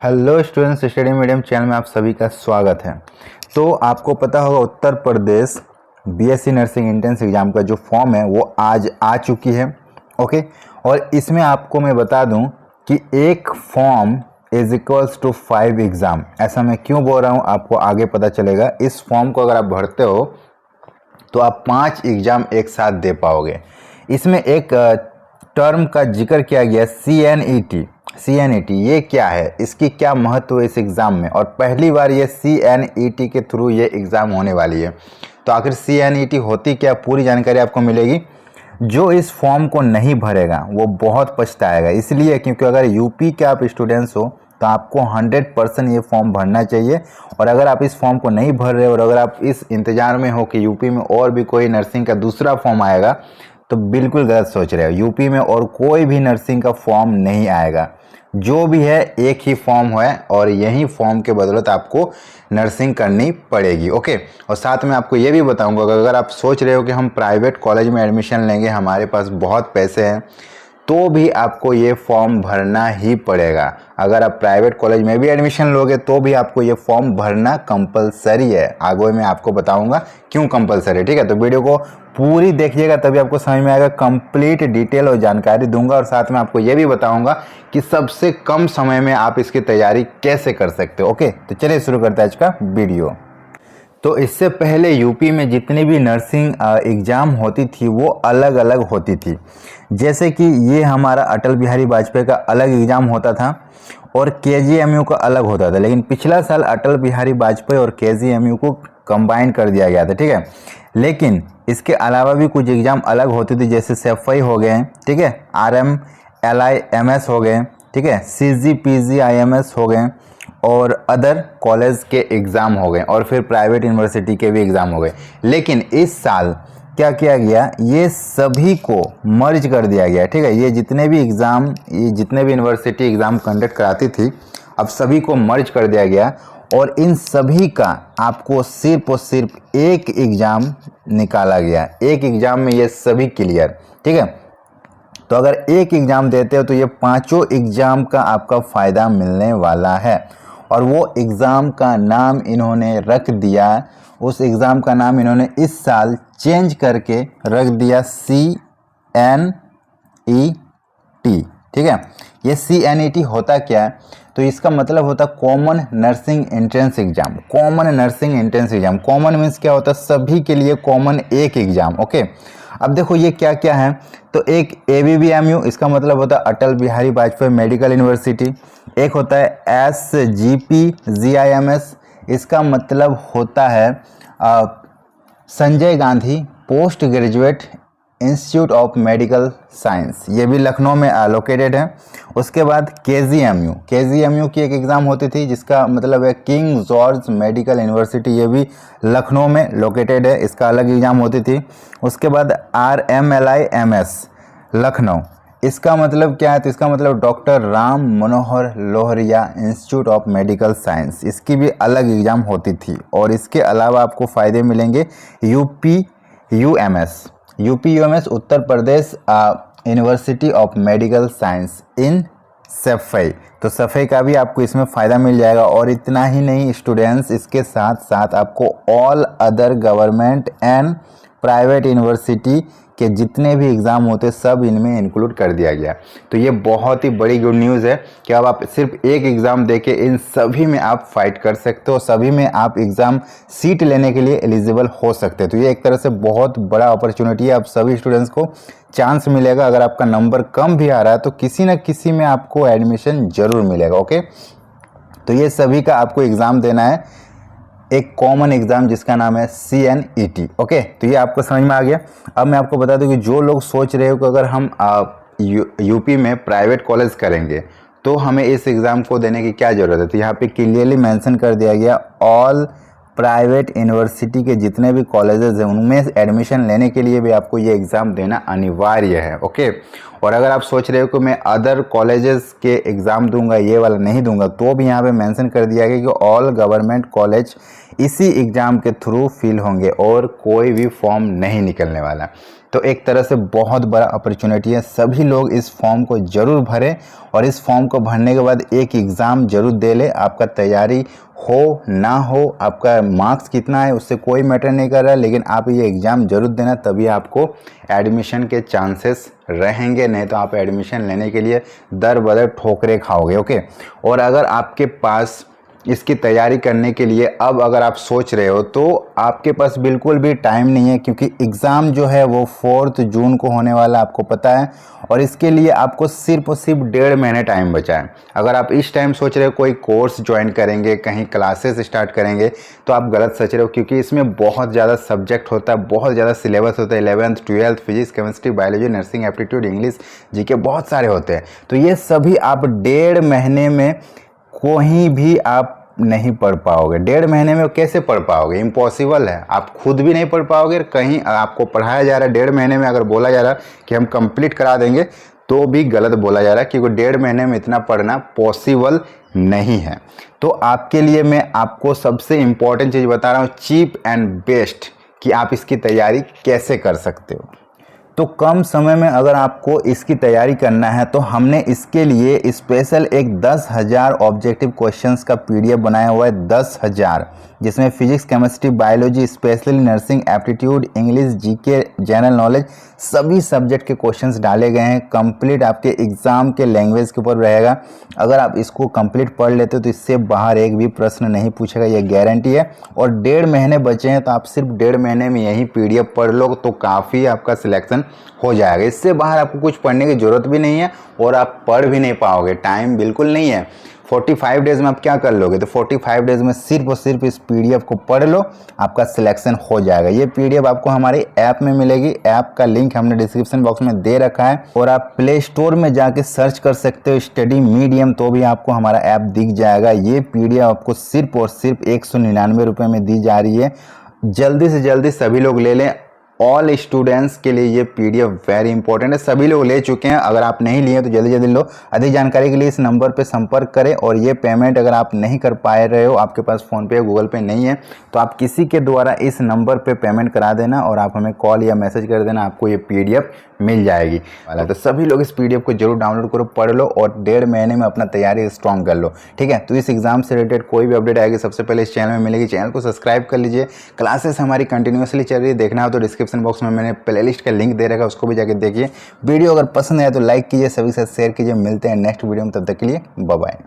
Hello students, study medium channel में आप सभी का स्वागत है। तो आपको पता होगा Uttar Pradesh BSc nursing entrance exam का जो फॉर्म है वो आज आ चुकी है। ओके, और इसमें आपको मैं बता दूं कि एक form is equals to 5 exam. ऐसा मैं क्यों बोल रहा हूं आपको आगे पता चलेगा। इस फॉर्म को अगर आप भरते हो तो आप 5 एग्ज़ाम एक साथ दे पाओगे। इसमें एक टर्म का जिक्र किया गया CNET। CNET ये क्या है, इसकी क्या महत्व है इस एग्ज़ाम में, और पहली बार ये CNET के थ्रू ये एग्ज़ाम होने वाली है। तो आखिर CNET होती क्या, पूरी जानकारी आपको मिलेगी। जो इस फॉर्म को नहीं भरेगा वो बहुत पछताएगा, इसलिए क्योंकि अगर यूपी के आप स्टूडेंट्स हो तो आपको 100% ये फॉर्म भरना चाहिए। और अगर आप इस फॉर्म को नहीं भर रहे हो और अगर आप इस इंतज़ार में हो कि यूपी में और भी कोई नर्सिंग का दूसरा फॉर्म आएगा, तो बिल्कुल गलत सोच रहे हो। यूपी में और कोई भी नर्सिंग का फॉर्म नहीं आएगा। जो भी है एक ही फॉर्म है और यही फॉर्म के बदौलत आपको नर्सिंग करनी पड़ेगी। ओके, और साथ में आपको ये भी बताऊंगा कि अगर आप सोच रहे हो कि हम प्राइवेट कॉलेज में एडमिशन लेंगे, हमारे पास बहुत पैसे हैं, तो भी आपको ये फॉर्म भरना ही पड़ेगा। अगर आप प्राइवेट कॉलेज में भी एडमिशन लोगे तो भी आपको ये फॉर्म भरना कंपलसरी है। आगे मैं आपको बताऊंगा क्यों कंपलसरी है। ठीक है, तो वीडियो को पूरी देखिएगा तभी आपको समझ में आएगा। कंप्लीट डिटेल और जानकारी दूंगा और साथ में आपको ये भी बताऊंगा कि सबसे कम समय में आप इसकी तैयारी कैसे कर सकते हो। ओके, तो चलिए शुरू करते हैं आज का वीडियो। तो इससे पहले यूपी में जितनी भी नर्सिंग एग्ज़ाम होती थी वो अलग अलग होती थी। जैसे कि ये हमारा अटल बिहारी वाजपेयी का अलग एग्ज़ाम होता था और KGMU का अलग होता था, लेकिन पिछला साल अटल बिहारी वाजपेयी और KGMU को कंबाइन कर दिया गया था। ठीक है, लेकिन इसके अलावा भी कुछ एग्ज़ाम अलग होती थी, जैसे सेफई हो गए, ठीक है, RMLIMS हो गए, ठीक है, CGPGIMS हो गए और अदर कॉलेज के एग्ज़ाम हो गए और फिर प्राइवेट यूनिवर्सिटी के भी एग्ज़ाम हो गए। लेकिन इस साल क्या किया गया, ये सभी को मर्ज कर दिया गया। ठीक है, ये जितने भी यूनिवर्सिटी एग्ज़ाम कंडक्ट कराती थी, अब सभी को मर्ज कर दिया गया और इन सभी का आपको सिर्फ और सिर्फ एक एग्ज़ाम निकाला गया। एक एग्ज़ाम में ये सभी क्लियर। ठीक है, तो अगर एक एग्ज़ाम देते हो तो ये पांचों एग्ज़ाम का आपका फ़ायदा मिलने वाला है। और वो एग्ज़ाम का नाम इन्होंने रख दिया, उस एग्ज़ाम का नाम इन्होंने इस साल चेंज करके रख दिया CNET। ठीक है, ये CNET होता क्या है, तो इसका मतलब होता है common nursing entrance exam. Common nursing entrance exam, common means क्या होता है, सभी के लिए कॉमन एक एग्ज़ाम। ओके, अब देखो ये क्या क्या है। तो एक ABBMU, इसका मतलब होता है अटल बिहारी वाजपेयी मेडिकल यूनिवर्सिटी। एक होता है SGPGIMS, इसका मतलब होता है Sanjay Gandhi post graduate institute of medical science, ये भी लखनऊ में लोकेटेड है। उसके बाद KGMU की एक एग्ज़ाम होती थी जिसका मतलब है किंग जॉर्ज मेडिकल यूनिवर्सिटी, ये भी लखनऊ में लोकेटेड है, इसका अलग एग्ज़ाम होती थी। उसके बाद RMLIMS लखनऊ, इसका मतलब क्या है, तो इसका मतलब doctor Ram Manohar Lohia institute of medical science, इसकी भी अलग एग्ज़ाम होती थी। और इसके अलावा आपको फ़ायदे मिलेंगे UPUMS Uttar Pradesh university of medical science in Saifai, तो सफई का भी आपको इसमें फ़ायदा मिल जाएगा। और इतना ही नहीं स्टूडेंट्स, इसके साथ साथ आपको all other government and private university के जितने भी एग्ज़ाम होते सब इनमें इंक्लूड कर दिया गया। तो ये बहुत ही बड़ी गुड न्यूज़ है कि अब आप सिर्फ एक एग्ज़ाम देके इन सभी में आप फाइट कर सकते हो, सभी में आप एग्ज़ाम सीट लेने के लिए एलिजिबल हो सकते हैं। तो ये एक तरह से बहुत बड़ा अपॉर्चुनिटी है, आप सभी स्टूडेंट्स को चांस मिलेगा। अगर आपका नंबर कम भी आ रहा है तो किसी न किसी में आपको एडमिशन ज़रूर मिलेगा। ओके, तो ये सभी का आपको एग्ज़ाम देना है, एक कॉमन एग्ज़ाम जिसका नाम है CNET। ओके, तो ये आपको समझ में आ गया। अब मैं आपको बता दूं कि जो लोग सोच रहे हो कि अगर हम यूपी में प्राइवेट कॉलेज करेंगे तो हमें इस एग्ज़ाम को देने की क्या ज़रूरत है, तो यहाँ पे क्लियरली मेंशन कर दिया गया ऑल प्राइवेट यूनिवर्सिटी के जितने भी कॉलेजेस हैं उनमें एडमिशन लेने के लिए भी आपको ये एग्ज़ाम देना अनिवार्य है। ओके, और अगर आप सोच रहे हो कि मैं अदर कॉलेजेस के एग्ज़ाम दूंगा, ये वाला नहीं दूंगा, तो भी यहाँ पे मेंशन कर दिया गया कि ऑल गवर्नमेंट कॉलेज इसी एग्ज़ाम के थ्रू फिल होंगे और कोई भी फॉर्म नहीं निकलने वाला। तो एक तरह से बहुत बड़ा अपॉर्चुनिटी है। सभी लोग इस फॉर्म को ज़रूर भरें और इस फॉर्म को भरने के बाद एक एग्ज़ाम ज़रूर दे ले। आपका तैयारी हो ना हो, आपका मार्क्स कितना है उससे कोई मैटर नहीं कर रहा है, लेकिन आप ये एग्ज़ाम ज़रूर देना, तभी आपको एडमिशन के चांसेस रहेंगे। नहीं तो आप एडमिशन लेने के लिए दर बदर ठोकरे खाओगे। ओके, और अगर आपके पास इसकी तैयारी करने के लिए अब अगर आप सोच रहे हो तो आपके पास बिल्कुल भी टाइम नहीं है, क्योंकि एग्ज़ाम जो है वो 4 जून को होने वाला, आपको पता है। और इसके लिए आपको सिर्फ और सिर्फ 1.5 महीने टाइम बचा है। अगर आप इस टाइम सोच रहे हो कोई कोर्स ज्वाइन करेंगे, कहीं क्लासेस स्टार्ट करेंगे, तो आप गलत सोच रहे हो, क्योंकि इसमें बहुत ज़्यादा सब्जेक्ट होता है, बहुत ज़्यादा सिलेबस होता है। 11th 12th physics, chemistry, biology, nursing, aptitude, English, GK, बहुत सारे होते हैं। तो ये सभी आप 1.5 महीने में कोई भी आप नहीं पढ़ पाओगे। 1.5 महीने में कैसे पढ़ पाओगे? इम्पॉसिबल है। आप खुद भी नहीं पढ़ पाओगे, कहीं आपको पढ़ाया जा रहा है 1.5 महीने में, अगर बोला जा रहा है कि हम कंप्लीट करा देंगे तो भी गलत बोला जा रहा है, क्योंकि 1.5 महीने में इतना पढ़ना पॉसिबल नहीं है। तो आपके लिए मैं आपको सबसे इम्पॉर्टेंट चीज़ बता रहा हूँ, चीप एंड बेस्ट, कि आप इसकी तैयारी कैसे कर सकते हो। तो कम समय में अगर आपको इसकी तैयारी करना है तो हमने इसके लिए स्पेशल एक 10,000 ऑब्जेक्टिव क्वेश्चंस का पीडीएफ बनाया हुआ है। 10,000, जिसमें physics, chemistry, biology, specially nursing, aptitude, English, GK, general knowledge, सभी सब्जेक्ट के क्वेश्चंस डाले गए हैं। कंप्लीट आपके एग्ज़ाम के लैंग्वेज के ऊपर रहेगा। अगर आप इसको कंप्लीट पढ़ लेते हो तो इससे बाहर एक भी प्रश्न नहीं पूछेगा, ये गारंटी है। और 1.5 महीने बचे हैं, तो आप सिर्फ 1.5 महीने में यही पीडीएफ पढ़ लो तो काफ़ी आपका सिलेक्शन हो जाएगा। इससे बाहर आपको कुछ पढ़ने की ज़रूरत भी नहीं है और आप पढ़ भी नहीं पाओगे, टाइम बिल्कुल नहीं है। 45 डेज़ में आप क्या कर लोगे? तो 45 डेज़ में सिर्फ और सिर्फ इस पीडीएफ को पढ़ लो, आपका सिलेक्शन हो जाएगा। ये पीडीएफ आपको हमारे ऐप में मिलेगी। ऐप का लिंक हमने डिस्क्रिप्शन बॉक्स में दे रखा है, और आप प्ले स्टोर में जाके सर्च कर सकते हो स्टडी मीडियम, तो भी आपको हमारा ऐप दिख जाएगा। ये पीडीएफ आपको सिर्फ और सिर्फ 199 रुपये में दी जा रही है। जल्दी से जल्दी सभी लोग ले लें। ऑल स्टूडेंट्स के लिए ये पीडीएफ वेरी इंपॉर्टेंट है। सभी लोग ले चुके हैं, अगर आप नहीं लिए तो जल्दी जल्दी लो। अधिक जानकारी के लिए इस नंबर पे संपर्क करें। और ये पेमेंट अगर आप नहीं कर पाए रहे हो, आपके पास फ़ोन पे गूगल पे नहीं है, तो आप किसी के द्वारा इस नंबर पे पेमेंट करा देना और आप हमें कॉल या मैसेज कर देना, आपको ये पीडीएफ मिल जाएगी वाला। तो सभी लोग इस पीडीएफ को जरूर डाउनलोड करो, पढ़ लो और 1.5 महीने में अपना तैयारी स्ट्रॉन्ग कर लो। ठीक है, तो इस एग्जाम से रिलेटेड कोई भी अपडेट आएगी सबसे पहले इस चैनल में मिलेगी। चैनल को सब्सक्राइब कर लीजिए। क्लासेस हमारी कंटिन्यूसली चल रही है, देखना हो तो डिस्क्रिप्शन बॉक्स में मैंने प्लेलिस्ट का लिंक दे रखा है, उसको भी जाके देखिए। वीडियो अगर पसंद आए तो लाइक कीजिए, सभी के साथ शेयर कीजिए। मिलते हैं नेक्स्ट वीडियो में, तब तक के लिए बाय बाय।